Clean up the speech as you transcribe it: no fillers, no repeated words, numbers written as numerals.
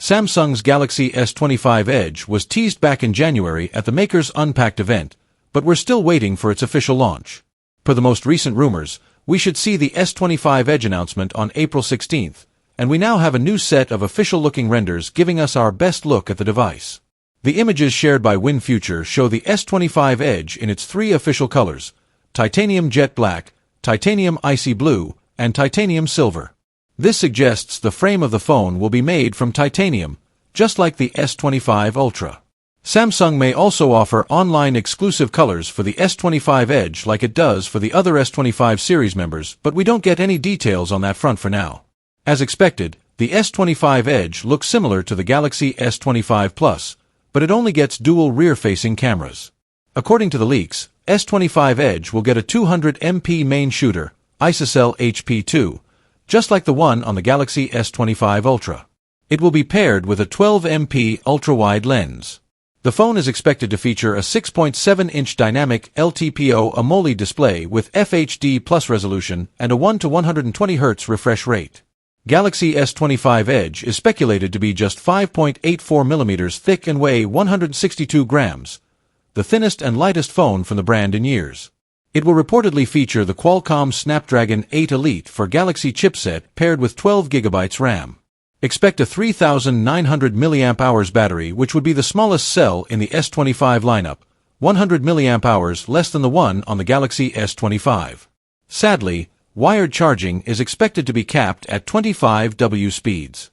Samsung's Galaxy S25 Edge was teased back in January at the maker's Unpacked event, but we're still waiting for its official launch. Per the most recent rumors, we should see the S25 Edge announcement on April 16th, and we now have a new set of official-looking renders giving us our best look at the device. The images shared by WinFuture show the S25 Edge in its three official colors: titanium jet black, titanium icy blue, and titanium silver. This suggests the frame of the phone will be made from titanium, just like the S25 Ultra. Samsung may also offer online exclusive colors for the S25 Edge like it does for the other S25 series members, but we don't get any details on that front for now. As expected, the S25 Edge looks similar to the Galaxy S25 Plus, but it only gets dual rear-facing cameras. According to the leaks, S25 Edge will get a 200MP main shooter, ISOCELL HP2, just like the one on the Galaxy S25 Ultra. It will be paired with a 12MP ultra-wide lens. The phone is expected to feature a 6.7-inch dynamic LTPO AMOLED display with FHD Plus resolution and a 1 to 120 Hz refresh rate. Galaxy S25 Edge is speculated to be just 5.84mm thick and weigh 162 grams, the thinnest and lightest phone from the brand in years. It will reportedly feature the Qualcomm Snapdragon 8 Elite for Galaxy chipset paired with 12GB RAM. Expect a 3,900 mAh battery, which would be the smallest cell in the S25 lineup, 100 mAh less than the one on the Galaxy S25. Sadly, wired charging is expected to be capped at 25W speeds.